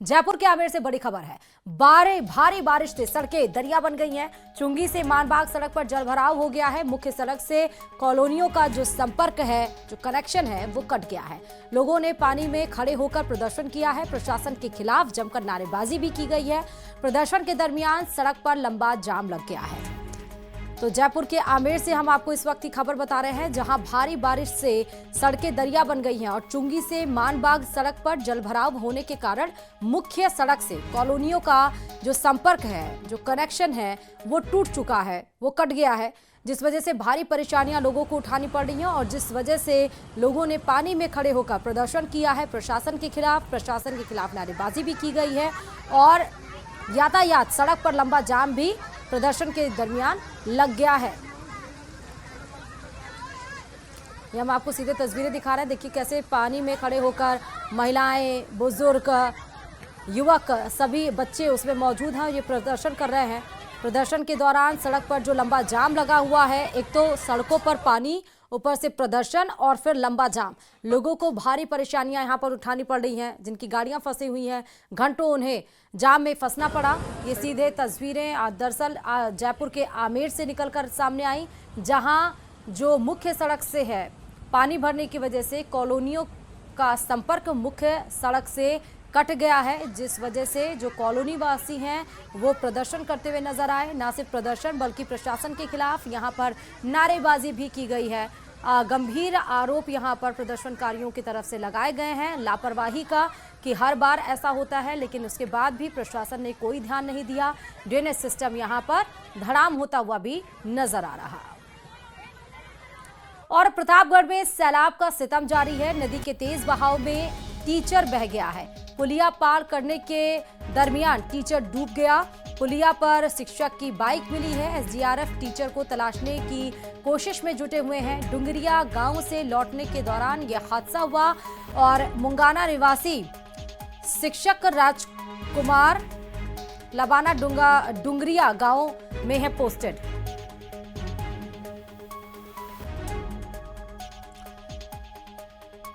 जयपुर के आमेर से बड़ी खबर है। भारी बारिश से सड़कें दरिया बन गई हैं। चुंगी से मानबाग सड़क पर जलभराव हो गया है। मुख्य सड़क से कॉलोनियों का जो संपर्क है, जो कनेक्शन है, वो कट गया है। लोगों ने पानी में खड़े होकर प्रदर्शन किया है। प्रशासन के खिलाफ जमकर नारेबाजी भी की गई है। प्रदर्शन के दरमियान सड़क पर लंबा जाम लग गया है। तो जयपुर के आमेर से हम आपको इस वक्त की खबर बता रहे हैं, जहां भारी बारिश से सड़कें दरिया बन गई हैं और चुंगी से मानबाग सड़क पर जलभराव होने के कारण मुख्य सड़क से कॉलोनियों का जो संपर्क है, जो कनेक्शन है, वो टूट चुका है, वो कट गया है, जिस वजह से भारी परेशानियां लोगों को उठानी पड़ रही हैं और जिस वजह से लोगों ने पानी में खड़े होकर प्रदर्शन किया है। प्रशासन के खिलाफ नारेबाजी भी की गई है और यातायात सड़क पर लंबा जाम भी प्रदर्शन के दरमियान लग गया है। ये हम आपको सीधे तस्वीरें दिखा रहे हैं। देखिए कैसे पानी में खड़े होकर महिलाएं, बुजुर्ग, युवक, सभी बच्चे उसमें मौजूद हैं और ये प्रदर्शन कर रहे हैं। प्रदर्शन के दौरान सड़क पर जो लंबा जाम लगा हुआ है, एक तो सड़कों पर पानी, ऊपर से प्रदर्शन और फिर लंबा जाम। लोगों को भारी परेशानियां यहां पर उठानी पड़ रही हैं। जिनकी गाड़ियां फंसी हुई हैं, घंटों उन्हें जाम में फंसना पड़ा। ये सीधे तस्वीरें दरअसल जयपुर के आमेर से निकलकर सामने आई, जहां जो मुख्य सड़क से है, पानी भरने की वजह से कॉलोनियों का संपर्क मुख्य सड़क से कट गया है, जिस वजह से जो कॉलोनी वासी हैं वो प्रदर्शन करते हुए नजर आए। ना सिर्फ प्रदर्शन बल्कि प्रशासन के खिलाफ यहां पर नारेबाजी भी की गई है। गंभीर आरोप यहां पर प्रदर्शनकारियों की तरफ से लगाए गए हैं, लापरवाही का, कि हर बार ऐसा होता है, लेकिन उसके बाद भी प्रशासन ने कोई ध्यान नहीं दिया। ड्रेनेज सिस्टम यहां पर धड़ाम होता हुआ भी नजर आ रहा। और प्रतापगढ़ में सैलाब का सितम जारी है। नदी के तेज बहाव में टीचर बह गया है। पुलिया पार करने के दरमियान टीचर डूब गया। पुलिया पर शिक्षक की बाइक मिली है। एसडीआरएफ टीचर को तलाशने की कोशिश में जुटे हुए हैं। डुंगरिया गांव से लौटने के दौरान यह हादसा हुआ और मुंगाना निवासी शिक्षक राजकुमार लबाना डुंगरिया गांव में है पोस्टेड।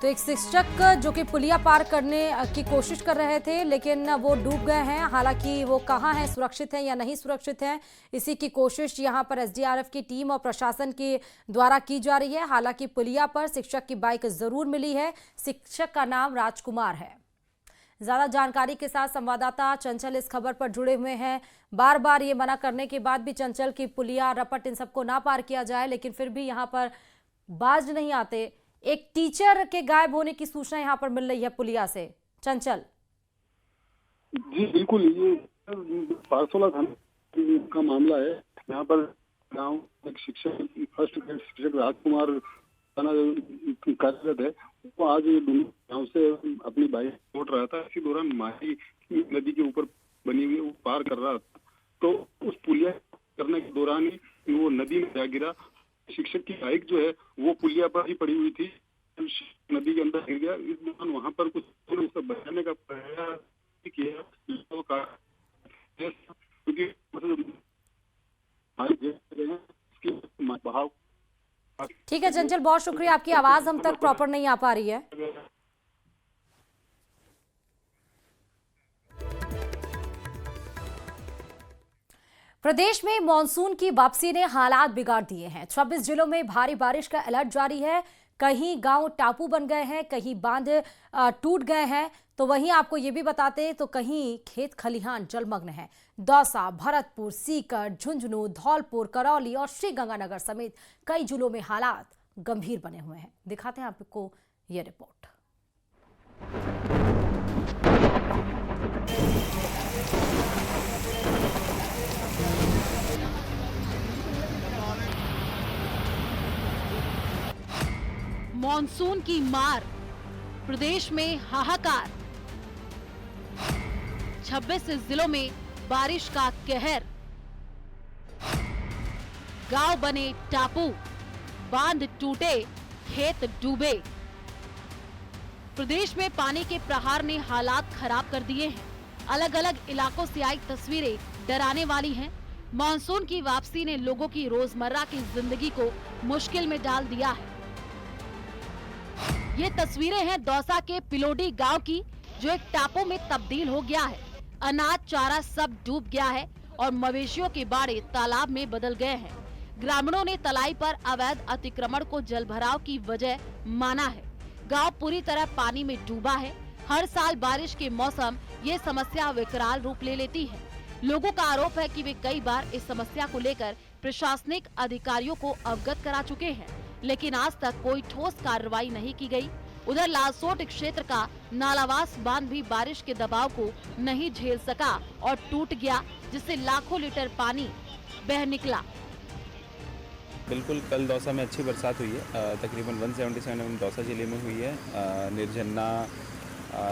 तो एक शिक्षक जो कि पुलिया पार करने की कोशिश कर रहे थे, लेकिन वो डूब गए हैं। हालांकि वो कहां हैं, सुरक्षित हैं या नहीं सुरक्षित हैं, इसी की कोशिश यहां पर एसडीआरएफ की टीम और प्रशासन के द्वारा की जा रही है। हालांकि पुलिया पर शिक्षक की बाइक जरूर मिली है। शिक्षक का नाम राजकुमार है। ज्यादा जानकारी के साथ संवाददाता चंचल इस खबर पर जुड़े हुए हैं। बार बार ये मना करने के बाद भी चंचल की पुलिया, रपट, इन सबको ना पार किया जाए, लेकिन फिर भी यहाँ पर बाज नहीं आते। एक टीचर के गायब होने की सूचना यहाँ पर मिल रही है पुलिया से। चंचल जी बिल्कुल, ये पारसोला थाना का मामला है। यहाँ पर गांव एक शिक्षक, फर्स्ट ग्रेड शिक्षक राजकुमार कार्यरत है। वो आज गांव से अपनी बाइक लौट रहा था। इसी दौरान माही नदी के ऊपर बनी हुई वो पार कर रहा था, तो उस पुलिया करने के दौरान ही वो नदी में जा गिरा। शिक्षक की बाइक जो है वो पुलिया पर ही पड़ी हुई थी, नदी के अंदर गिर गया। इस दौरान वहां पर कुछ उसे बचाने का प्रयास किया, बहाव। ठीक है चंचल, बहुत शुक्रिया। आपकी आवाज हम तक प्रॉपर नहीं आ पा रही है। प्रदेश में मानसून की वापसी ने हालात बिगाड़ दिए हैं। 26 जिलों में भारी बारिश का अलर्ट जारी है। कहीं गांव टापू बन गए हैं, कहीं बांध टूट गए हैं, तो वहीं आपको ये भी बताते तो कहीं खेत खलिहान जलमग्न है। दौसा, भरतपुर, सीकर, झुंझुनू, धौलपुर, करौली और श्रीगंगानगर समेत कई जिलों में हालात गंभीर बने हुए हैं। दिखाते हैं आपको ये रिपोर्ट। मॉनसून की मार, प्रदेश में हाहाकार। 26 जिलों में बारिश का कहर। गांव बने टापू, बांध टूटे, खेत डूबे। प्रदेश में पानी के प्रहार ने हालात खराब कर दिए हैं। अलग अलग इलाकों से आई तस्वीरें डराने वाली हैं। मॉनसून की वापसी ने लोगों की रोजमर्रा की जिंदगी को मुश्किल में डाल दिया है। ये तस्वीरें हैं दौसा के पिलोडी गांव की, जो एक टापू में तब्दील हो गया है। अनाज चारा सब डूब गया है और मवेशियों के बाड़े तालाब में बदल गए हैं। ग्रामीणों ने तलाई पर अवैध अतिक्रमण को जलभराव की वजह माना है। गांव पूरी तरह पानी में डूबा है। हर साल बारिश के मौसम ये समस्या विकराल रूप ले लेती है। लोगों का आरोप है कि वे कई बार इस समस्या को लेकर प्रशासनिक अधिकारियों को अवगत करा चुके हैं, लेकिन आज तक कोई ठोस कार्रवाई नहीं की गई। उधर लालसोट क्षेत्र का नालावास बांध भी बारिश के दबाव को नहीं झेल सका और टूट गया, जिससे लाखों लीटर पानी बह निकला। बिल्कुल, कल दौसा में अच्छी बरसात हुई है। तकरीबन 177 दौसा जिले में हुई है। निर्जन्ना,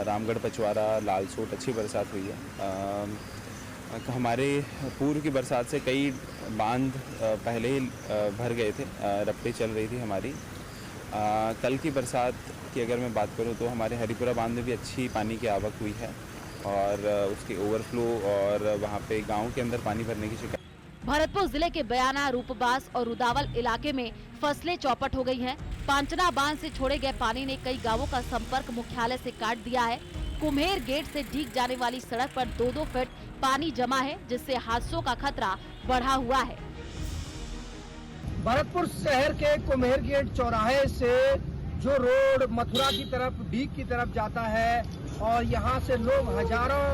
रामगढ़, पचवारा, लालसोट अच्छी बरसात हुई है। हमारे पूर्व की बरसात से कई बांध पहले ही भर गए थे, रफ्तें चल रही थी हमारी। कल की बरसात की अगर मैं बात करूं तो हमारे हरिपुरा बांध में भी अच्छी पानी की आवक हुई है और उसके ओवरफ्लो और वहां पे गांव के अंदर पानी भरने की शिकायत। भरतपुर जिले के बयाना, रूपबास और रुदावल इलाके में फसलें चौपट हो गई हैं। पांचना बांध से छोड़े गए पानी ने कई गांवों का संपर्क मुख्यालय से काट दिया है। कुम्हेर गेट से ढीक जाने वाली सड़क पर 2-2 फीट पानी जमा है, जिससे हादसों का खतरा बढ़ा हुआ है। भरतपुर शहर के कुम्हेर गेट चौराहे से जो रोड मथुरा की तरफ, ढीक की तरफ जाता है और यहाँ से लोग हजारों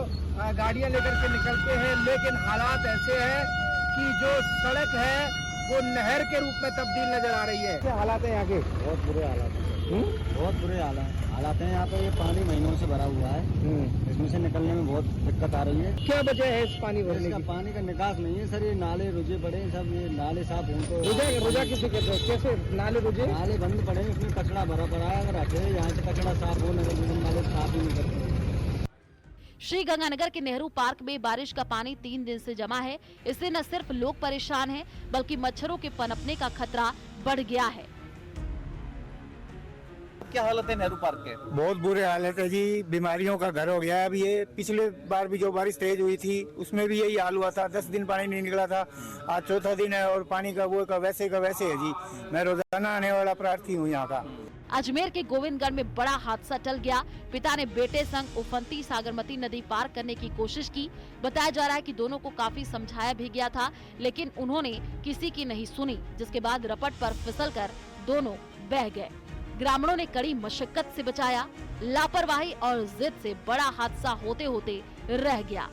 गाड़ियां लेकर के निकलते हैं, लेकिन हालात ऐसे हैं कि जो सड़क है वो नहर के रूप में तब्दील नजर आ रही है। क्या हालात है यहाँ के? बहुत बुरे हालात हैं। बहुत बुरे हालात हैं यहाँ पे। ये पानी महीनों से भरा हुआ है। इसमें से निकलने में बहुत दिक्कत आ रही है। क्या वजह है इस पानी भरने की? पानी का निकास नहीं है सर। ये नाले रुझे पड़े हैं सब। ये नाले साफ हों तो रुझा किसी कहते हैं? कैसे नाले रुझे? नाले बंद पड़े हैं, उसमें कचरा भरा पड़ा है। अगर हटे यहाँ से कचरा साफ हो, नगर निगम नाले साफ ही नहीं करते। श्री गंगानगर के नेहरू पार्क में बारिश का पानी 3 दिन से जमा है। इससे न सिर्फ लोग परेशान हैं, बल्कि मच्छरों के पनपने का खतरा बढ़ गया है। क्या हालत है नेहरू पार्क के? बहुत बुरे हालत है जी। बीमारियों का घर हो गया है। अब ये पिछले बार भी जो बारिश तेज हुई थी उसमें भी यही हाल हुआ था। 10 दिन पानी नहीं निकला था। आज चौथा दिन है और पानी का वो का वैसे है जी। मैं रोजाना आने वाला प्रार्थी हूँ यहाँ का। अजमेर के गोविंदगढ़ में बड़ा हादसा टल गया। पिता ने बेटे संग उफनती सागरमती नदी पार करने की कोशिश की। बताया जा रहा है कि दोनों को काफी समझाया भी गया था, लेकिन उन्होंने किसी की नहीं सुनी, जिसके बाद रपट पर फिसलकर दोनों बह गए। ग्रामीणों ने कड़ी मशक्कत से बचाया। लापरवाही और जिद से बड़ा हादसा होते होते रह गया।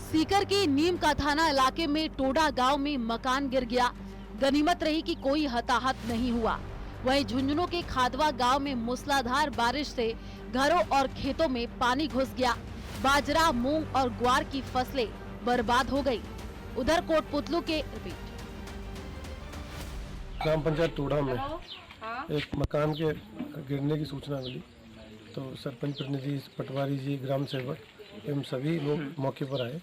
सीकर के नीम का थाना इलाके में टोडा गांव में मकान गिर गया। गनीमत रही कि कोई हताहत नहीं हुआ। वहीं झुंझुनू के खादवा गांव में मूसलाधार बारिश से घरों और खेतों में पानी घुस गया। बाजरा, मूंग और ग्वार की फसलें बर्बाद हो गई। उधर कोटपुतलू के ग्राम पंचायत टोडा में एक मकान के गिरने की सूचना मिली, तो सरपंच प्रतिनिधि, पटवारी जी, ग्राम सेवक एवं सभी लोग मौके पर आए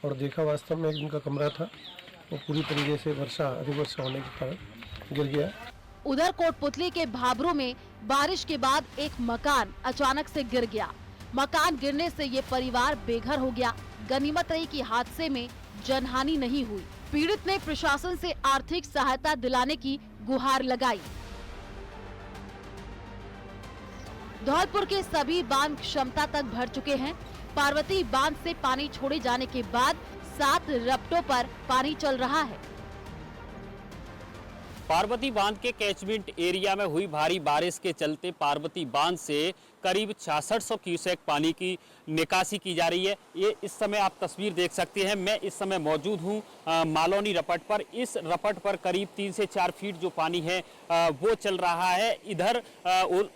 और देखा वास्तव में एक उनका कमरा था वो पूरी तरीके से अधिक वर्षा होने के कारण गिर गया। उधर कोटपुतली के भाबरू में बारिश के बाद एक मकान अचानक से गिर गया। मकान गिरने से ये परिवार बेघर हो गया। गनीमत रही कि हादसे में जनहानि नहीं हुई। पीड़ित ने प्रशासन से आर्थिक सहायता दिलाने की गुहार लगाई। धौलपुर के सभी बांध क्षमता तक भर चुके हैं। पार्वती बांध से पानी छोड़े जाने के बाद 7 रपटों पर पानी चल रहा है। पार्वती बांध के कैचमेंट एरिया में हुई भारी बारिश के चलते पार्वती बांध से करीब 6600 क्यूसेक पानी की निकासी की जा रही है। ये इस समय आप तस्वीर देख सकते हैं। मैं इस समय मौजूद हूँ मालौनी रपट पर। इस रपट पर करीब 3 से 4 फीट जो पानी है वो चल रहा है। इधर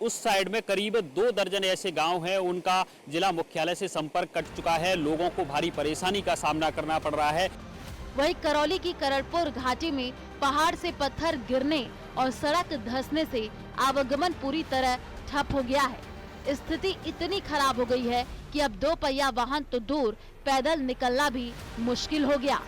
उस साइड में करीब 2 दर्जन ऐसे गांव हैं, उनका जिला मुख्यालय से संपर्क कट चुका है। लोगों को भारी परेशानी का सामना करना पड़ रहा है। वहीं करौली की करड़पुर घाटी में पहाड़ से पत्थर गिरने और सड़क धंसने से आवागमन पूरी तरह ठप हो गया है। स्थिति इतनी खराब हो गई है कि अब 2 पहिया वाहन तो दूर, पैदल निकलना भी मुश्किल हो गया।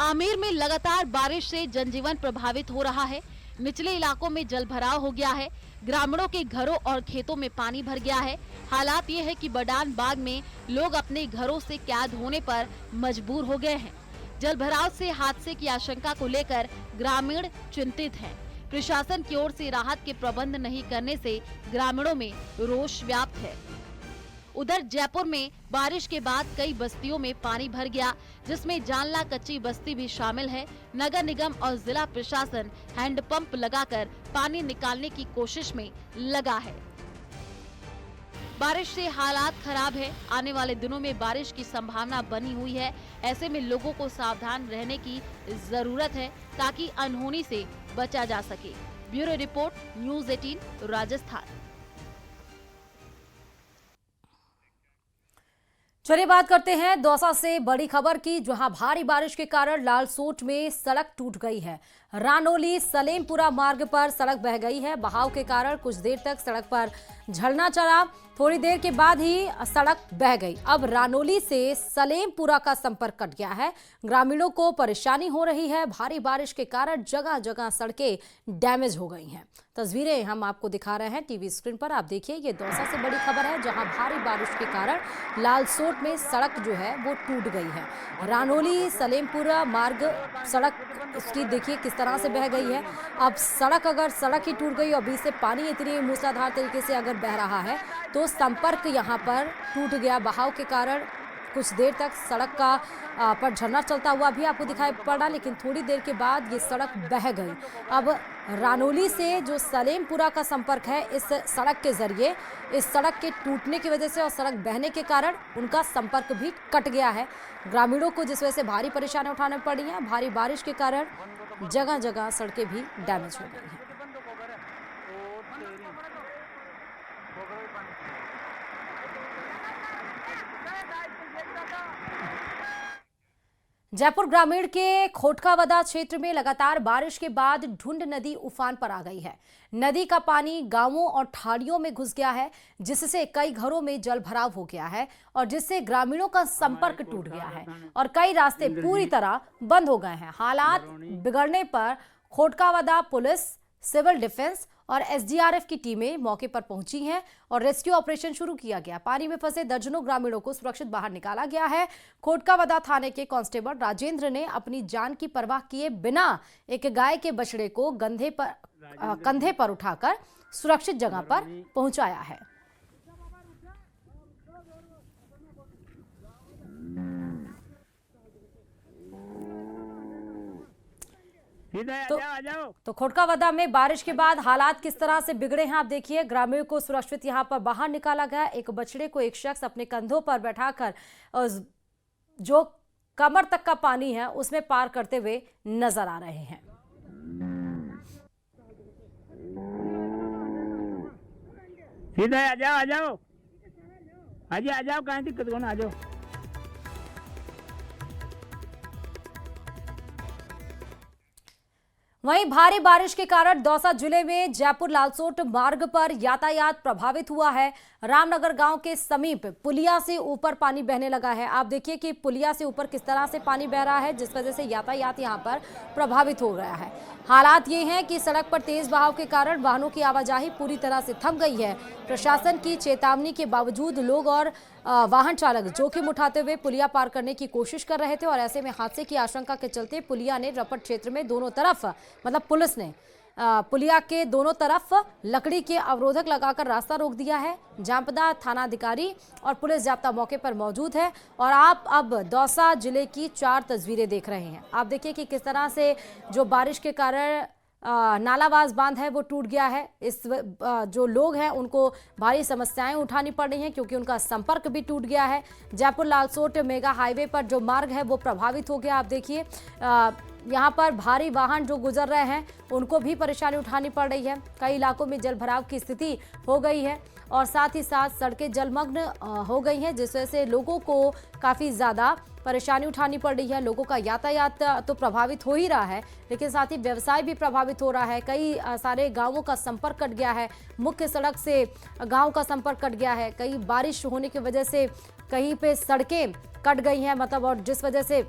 आमेर में लगातार बारिश से जनजीवन प्रभावित हो रहा है। निचले इलाकों में जलभराव हो गया है। ग्रामीणों के घरों और खेतों में पानी भर गया है। हालात ये है कि बडान बाग में लोग अपने घरों से कैद होने पर मजबूर हो गए हैं। जलभराव से हादसे की आशंका को लेकर ग्रामीण चिंतित हैं। प्रशासन की ओर से राहत के प्रबंध नहीं करने से ग्रामीणों में रोष व्याप्त है। उधर जयपुर में बारिश के बाद कई बस्तियों में पानी भर गया, जिसमें जानला कच्ची बस्ती भी शामिल है। नगर निगम और जिला प्रशासन हैंडपंप लगाकर पानी निकालने की कोशिश में लगा है। बारिश से हालात खराब है। आने वाले दिनों में बारिश की संभावना बनी हुई है। ऐसे में लोगों को सावधान रहने की जरूरत है ताकि अनहोनी से बचा जा सके। Bureau report, news 18 Rajasthan. चलिए बात करते हैं दौसा से बड़ी खबर की, जहां भारी बारिश के कारण लालसोट में सड़क टूट गई है। रानोली सलेमपुरा मार्ग पर सड़क बह गई है। बहाव के कारण कुछ देर तक सड़क पर झरना चला, थोड़ी देर के बाद ही सड़क बह गई। अब रानोली से सलेमपुरा का संपर्क कट गया है। ग्रामीणों को परेशानी हो रही है। भारी बारिश के कारण जगह जगह सड़कें डैमेज हो गई हैं। तस्वीरें हम आपको दिखा रहे हैं टीवी स्क्रीन पर। आप देखिए, ये दौसा से बड़ी खबर है, जहां भारी बारिश के कारण लालसोट में सड़क जो है वो टूट गई है। रानोली सलेमपुरा मार्ग सड़क इसकी देखिए किस तरह से बह गई है। अब सड़क ही टूट गई और बीच से पानी इतनी मूसलाधार तरीके से अगर बह रहा है तो संपर्क यहाँ पर टूट गया। बहाव के कारण कुछ देर तक सड़क का पर झरना चलता हुआ भी आपको दिखाई पड़ा, लेकिन थोड़ी देर के बाद ये सड़क बह गई। अब रानोली से जो सलेमपुरा का संपर्क है, इस सड़क के जरिए इस सड़क के टूटने की वजह से और सड़क बहने के कारण उनका संपर्क भी कट गया है। ग्रामीणों को जिस वजह से भारी परेशानी उठानी पड़ी है। भारी बारिश के कारण जगह जगह सड़कें भी डैमेज हो गई हैं। जयपुर ग्रामीण के खोटकावदा क्षेत्र में लगातार बारिश के बाद ढूंढ नदी उफान पर आ गई है। नदी का पानी गांवों और ठाड़ियों में घुस गया है, जिससे कई घरों में जल भराव हो गया है और जिससे ग्रामीणों का संपर्क टूट गया है और कई रास्ते पूरी तरह बंद हो गए हैं। हालात बिगड़ने पर खोटकावदा पुलिस, सिविल डिफेंस और एसडीआरएफ की टीमें मौके पर पहुंची हैं और रेस्क्यू ऑपरेशन शुरू किया गया। पानी में फंसे दर्जनों ग्रामीणों को सुरक्षित बाहर निकाला गया है। खोटकावदा थाने के कांस्टेबल राजेंद्र ने अपनी जान की परवाह किए बिना एक गाय के बछड़े को कंधे पर उठाकर सुरक्षित जगह पर पहुंचाया है। तो खोटकावदा में बारिश के बाद हालात किस तरह से बिगड़े हैं आप देखिए। ग्रामीणों को सुरक्षित यहां पर बाहर निकाला गया। एक बछड़े को एक शख्स अपने कंधों पर बैठाकर जो कमर तक का पानी है उसमें पार करते हुए नजर आ रहे हैं। सीधा आ जाओ कहाँ दिक्कत को ना आ जाओ। वहीं भारी बारिश के कारण दौसा जिले में जयपुर लालसोट मार्ग पर यातायात प्रभावित हुआ है। रामनगर गांव के समीप पुलिया से ऊपर पानी बहने लगा है। आप देखिए कि पुलिया से ऊपर किस तरह से पानी बह रहा है, जिस वजह से यातायात यहां पर प्रभावित हो गया है। हालात ये हैं कि सड़क पर तेज बहाव के कारण वाहनों की आवाजाही पूरी तरह से थम गई है। प्रशासन की चेतावनी के बावजूद लोग और वाहन चालक जोखिम उठाते हुए पुलिया पार करने की कोशिश कर रहे थे और ऐसे में हादसे की आशंका के चलते पुलिया ने रपट क्षेत्र में दोनों तरफ पुलिस ने पुलिया के दोनों तरफ लकड़ी के अवरोधक लगाकर रास्ता रोक दिया है। जामपदा थानाधिकारी और पुलिस जाब्ता मौके पर मौजूद है और आप अब दौसा जिले की 4 तस्वीरें देख रहे हैं। आप देखिए कि किस तरह से जो बारिश के कारण नालावास बांध है वो टूट गया है। इस जो लोग हैं उनको भारी समस्याएं उठानी पड़ रही हैं क्योंकि उनका संपर्क भी टूट गया है। जयपुर लालसोट मेगा हाईवे पर जो मार्ग है वो प्रभावित हो गया। आप देखिए यहाँ पर भारी वाहन जो गुजर रहे हैं उनको भी परेशानी उठानी पड़ रही है। कई इलाकों में जल भराव की स्थिति हो गई है और साथ ही साथ सड़कें जलमग्न हो गई हैं, जिस वजह से लोगों को काफ़ी ज़्यादा परेशानी उठानी पड़ रही है। लोगों का यातायात तो प्रभावित हो ही रहा है, लेकिन साथ ही व्यवसाय भी प्रभावित हो रहा है। कई सारे गांवों का संपर्क कट गया है। मुख्य सड़क से गांव का संपर्क कट गया है। कई बारिश होने की वजह से कहीं पे सड़कें कट गई हैं और जिस वजह से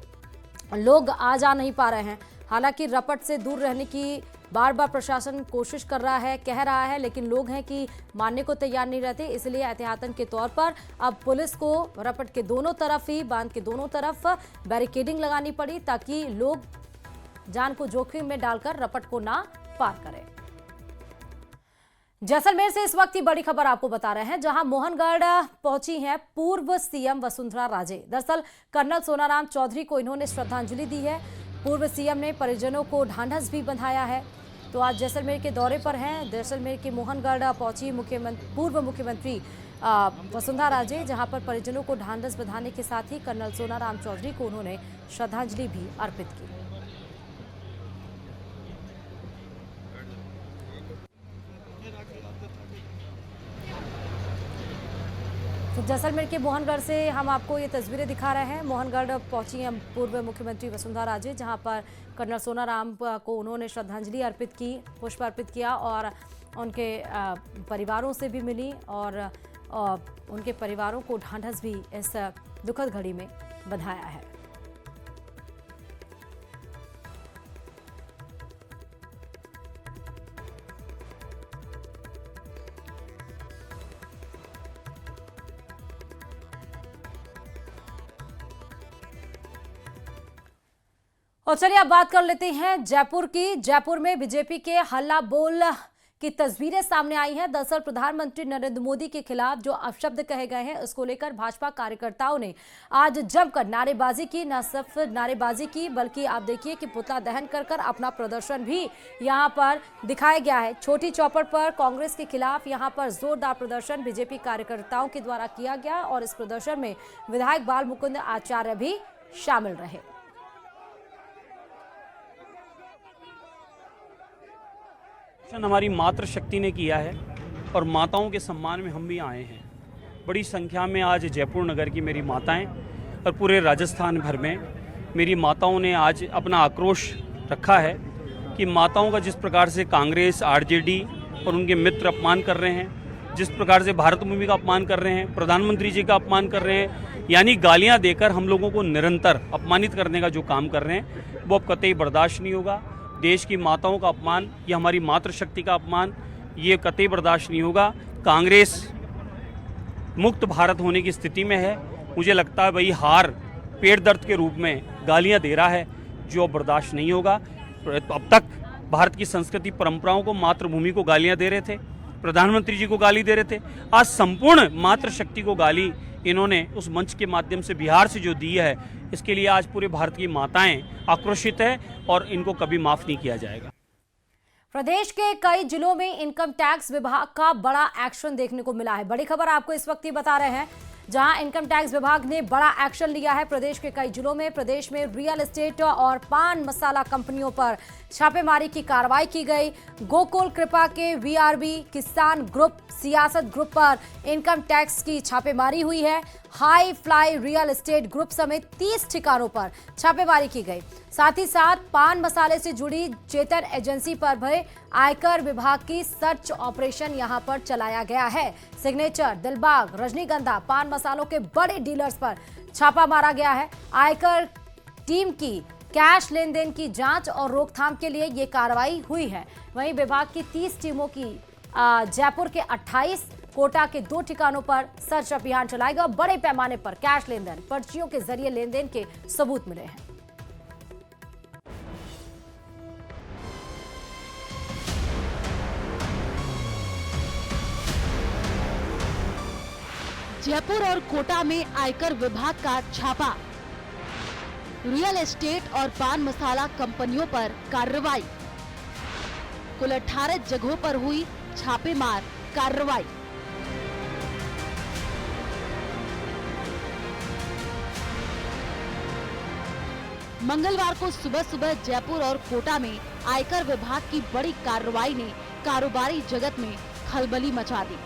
लोग आ जा नहीं पा रहे हैं। हालांकि रपट से दूर रहने की बार बार प्रशासन कोशिश कर रहा है, कह रहा है, लेकिन लोग हैं कि मानने को तैयार नहीं रहते। इसलिए एहतियातन के तौर पर अब पुलिस को रपट के दोनों तरफ ही बांध के दोनों तरफ बैरिकेडिंग लगानी पड़ी ताकि लोग जान को जोखिम में डालकर रपट को ना पार करें। जैसलमेर से इस वक्त की बड़ी खबर आपको बता रहे हैं, जहां मोहनगढ़ पहुंची हैं पूर्व सीएम वसुंधरा राजे। दरअसल कर्नल सोनाराम चौधरी को इन्होंने श्रद्धांजलि दी है। पूर्व सीएम ने परिजनों को ढांढस भी बंधाया है। तो आज जैसलमेर के दौरे पर हैं। जैसलमेर के मोहनगढ़ पहुंची पूर्व मुख्यमंत्री वसुंधरा राजे, जहां पर परिजनों को ढांढस बंधाने के साथ ही कर्नल सोनाराम चौधरी को उन्होंने श्रद्धांजलि भी अर्पित की। तो जैसलमेर के मोहनगढ़ से हम आपको ये तस्वीरें दिखा रहे हैं। मोहनगढ़ पहुंची हैं पूर्व मुख्यमंत्री वसुंधरा राजे, जहां पर कर्नल सोनाराम को उन्होंने श्रद्धांजलि अर्पित की, पुष्प अर्पित किया और उनके परिवारों से भी मिली और उनके परिवारों को ढांढस भी इस दुखद घड़ी में बंधाया है। और चलिए अब बात कर लेते हैं जयपुर की। जयपुर में बीजेपी के हल्ला बोल की तस्वीरें सामने आई हैं। दरअसल प्रधानमंत्री नरेंद्र मोदी के खिलाफ जो अपशब्द कहे गए हैं, उसको लेकर भाजपा कार्यकर्ताओं ने आज जमकर नारेबाजी की। न सिर्फ नारेबाजी की, बल्कि आप देखिए कि पुतला दहन कर अपना प्रदर्शन भी यहां पर दिखाया गया है। छोटी चौपड़ पर कांग्रेस के खिलाफ यहां पर जोरदार प्रदर्शन बीजेपी कार्यकर्ताओं के द्वारा किया गया और इस प्रदर्शन में विधायक बाल मुकुंद आचार्य भी शामिल रहे। हमारी मातृशक्ति ने किया है और माताओं के सम्मान में हम भी आए हैं। बड़ी संख्या में आज जयपुर नगर की मेरी माताएं और पूरे राजस्थान भर में मेरी माताओं ने आज अपना आक्रोश रखा है कि माताओं का जिस प्रकार से कांग्रेस, आरजेडी और उनके मित्र अपमान कर रहे हैं, जिस प्रकार से भारत भूमि का अपमान कर रहे हैं, प्रधानमंत्री जी का अपमान कर रहे हैं, यानी गालियां देकर हम लोगों को निरंतर अपमानित करने का जो काम कर रहे हैं, वो अब कतई बर्दाश्त नहीं होगा। देश की माताओं का अपमान, ये हमारी मातृशक्ति का अपमान, ये कतई बर्दाश्त नहीं होगा। कांग्रेस मुक्त भारत होने की स्थिति में है। मुझे लगता है भाई हार पेट दर्द के रूप में गालियां दे रहा है, जो बर्दाश्त नहीं होगा। अब तक भारत की संस्कृति परंपराओं को, मातृभूमि को गालियां दे रहे थे, प्रधानमंत्री जी को गाली दे रहे थे। आज संपूर्ण मातृशक्ति को गाली इन्होंने उस मंच के माध्यम से बिहार से जो दी है, इसके लिए आज पूरे भारत की माताएं आक्रोशित है और इनको कभी माफ नहीं किया जाएगा। प्रदेश के कई जिलों में इनकम टैक्स विभाग का बड़ा एक्शन देखने को मिला है। बड़ी खबर आपको इस वक्त ही बता रहे हैं, जहां इनकम टैक्स विभाग ने बड़ा एक्शन लिया है प्रदेश के कई जिलों में। प्रदेश में रियल एस्टेट और पान मसाला कंपनियों पर छापेमारी की कार्रवाई की गई। गोकुल कृपा के वीआरबी, किसान ग्रुप, सियासत ग्रुप पर इनकम टैक्स की छापेमारी हुई है। High fly real estate group समेत 30 ठिकानों पर छापेमारी की गई। साथ ही साथ पान मसाले से जुड़ी चेतन एजेंसी पर भी आयकर विभाग की सर्च ऑपरेशन यहां पर चलाया गया है। सिग्नेचर, दिलबाग, रजनीगंधा पान मसालों के बड़े डीलर्स पर छापा मारा गया है। आयकर टीम की कैश लेन देन की जांच और रोकथाम के लिए ये कार्रवाई हुई है। वहीं विभाग की 30 टीमों की जयपुर के 28, कोटा के 2 ठिकानों पर सर्च अभियान चलाएगा। बड़े पैमाने पर कैश लेन देन, पर्चियों के जरिए लेन देन के सबूत मिले हैं। जयपुर और कोटा में आयकर विभाग का छापा। रियल एस्टेट और पान मसाला कंपनियों पर कार्रवाई। कुल 18 जगहों पर हुई छापेमार कार्रवाई। मंगलवार को सुबह सुबह जयपुर और कोटा में आयकर विभाग की बड़ी कार्रवाई ने कारोबारी जगत में खलबली मचा दी।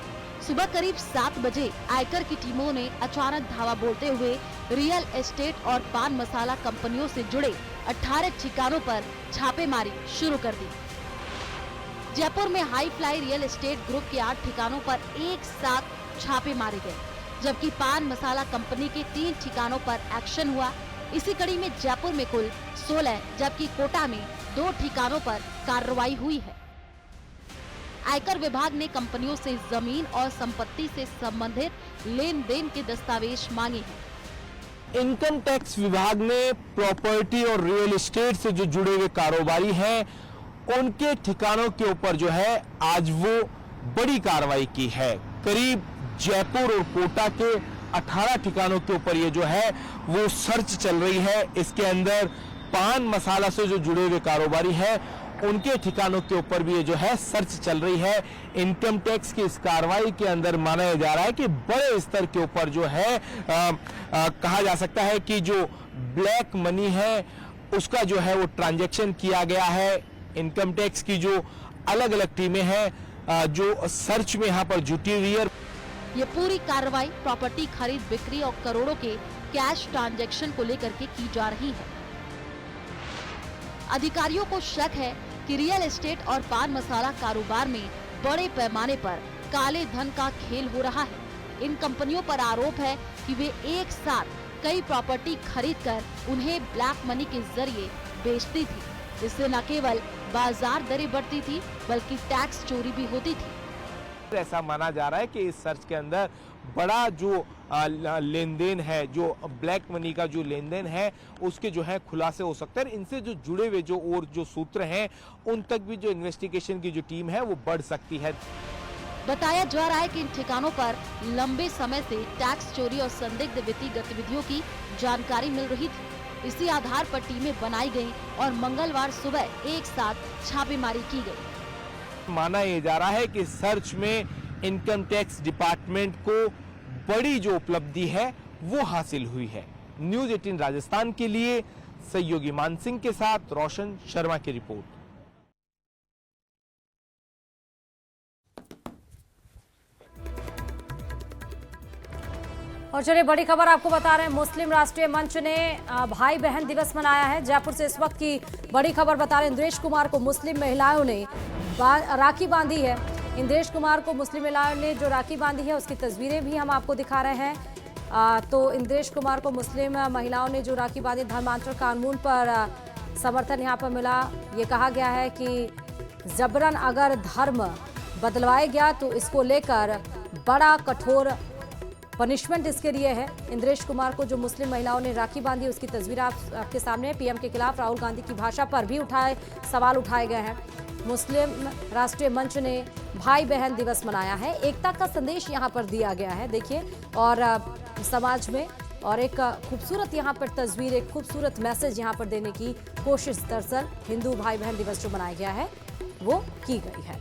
सुबह करीब 7 बजे आयकर की टीमों ने अचानक धावा बोलते हुए रियल एस्टेट और पान मसाला कंपनियों से जुड़े 18 ठिकानों पर छापेमारी शुरू कर दी। जयपुर में high fly real estate group के 8 ठिकानों पर एक साथ छापे मारे गए, जबकि पान मसाला कंपनी के 3 ठिकानों पर एक्शन हुआ। इसी कड़ी में जयपुर में कुल 16 जबकि कोटा में 2 ठिकानों पर कार्रवाई हुई है। आयकर विभाग ने कंपनियों से जमीन और संपत्ति से संबंधित लेन देन के दस्तावेज मांगे हैं। इनकम टैक्स विभाग ने प्रॉपर्टी और रियल एस्टेट से जो जुड़े हुए कारोबारी हैं उनके ठिकानों के ऊपर जो है आज वो बड़ी कार्रवाई की है। करीब जयपुर और कोटा के 18 ठिकानों के ऊपर ये जो है वो सर्च चल रही है। इसके अंदर पान मसाला से जो जुड़े हुए कारोबारी हैं उनके ठिकानों के ऊपर भी ये जो है सर्च चल रही है। इनकम टैक्स की इस कार्रवाई के अंदर माना जा रहा है कि बड़े स्तर के ऊपर जो है कहा जा सकता है कि जो ब्लैक मनी है उसका जो है वो ट्रांजैक्शन किया गया है। इनकम टैक्स की जो अलग अलग टीमें हैं जो सर्च में यहाँ पर जुटी हुई है। ये पूरी कार्रवाई प्रॉपर्टी खरीद बिक्री और करोड़ों के कैश ट्रांजैक्शन को लेकर के की जा रही है। अधिकारियों को शक है कि रियल एस्टेट और पान मसाला कारोबार में बड़े पैमाने पर काले धन का खेल हो रहा है। इन कंपनियों पर आरोप है कि वे एक साथ कई प्रॉपर्टी खरीदकर उन्हें ब्लैक मनी के जरिए बेचती थी। इससे न केवल बाजार दरें बढ़ती थी बल्कि टैक्स चोरी भी होती थी। ऐसा माना जा रहा है कि इस सर्च के अंदर बड़ा जो लेन देन है, जो ब्लैक मनी का जो लेन देन है उसके जो है खुलासे हो सकते हैं। इनसे जो जुड़े हुए जो और जो सूत्र हैं उन तक भी जो इन्वेस्टिगेशन की जो टीम है वो बढ़ सकती है। बताया जा रहा है कि इन ठिकानों पर लंबे समय से टैक्स चोरी और संदिग्ध वित्तीय गतिविधियों की जानकारी मिल रही थी। इसी आधार पर टीमें बनाई गईं और मंगलवार सुबह एक साथ छापेमारी की गई। माना यह जा रहा है कि सर्च में इनकम टैक्स डिपार्टमेंट को बड़ी जो उपलब्धि है वो हासिल हुई है। न्यूज़ 18 राजस्थान के लिए सहयोगी मान सिंह के साथ रोशन शर्मा की रिपोर्ट। और चलिए बड़ी खबर आपको बता रहे हैं, मुस्लिम राष्ट्रीय मंच ने भाई बहन दिवस मनाया है। जयपुर से इस वक्त की बड़ी खबर बता रहे हैं, इंद्रेश कुमार को मुस्लिम महिलाओं ने राखी बांधी है। इंद्रेश कुमार को मुस्लिम महिलाओं ने जो राखी बांधी है उसकी तस्वीरें भी हम आपको दिखा रहे हैं। तो इंद्रेश कुमार को मुस्लिम महिलाओं ने जो राखी बांधी, धर्मांतरण कानून पर समर्थन यहाँ पर मिला। ये कहा गया है कि जबरन अगर धर्म बदलवाया गया तो इसको लेकर बड़ा कठोर पनिशमेंट इसके लिए है। इंद्रेश कुमार को जो मुस्लिम महिलाओं ने राखी बांधी उसकी तस्वीर आपके सामने। पीएम के खिलाफ राहुल गांधी की भाषा पर भी सवाल उठाए गए हैं। मुस्लिम राष्ट्रीय मंच ने भाई बहन दिवस मनाया है, एकता का संदेश यहाँ पर दिया गया है देखिए, और समाज में और एक खूबसूरत यहाँ पर तस्वीर, एक खूबसूरत मैसेज यहाँ पर देने की कोशिश दरअसल हिंदू भाई बहन दिवस जो मनाया गया है वो की गई है।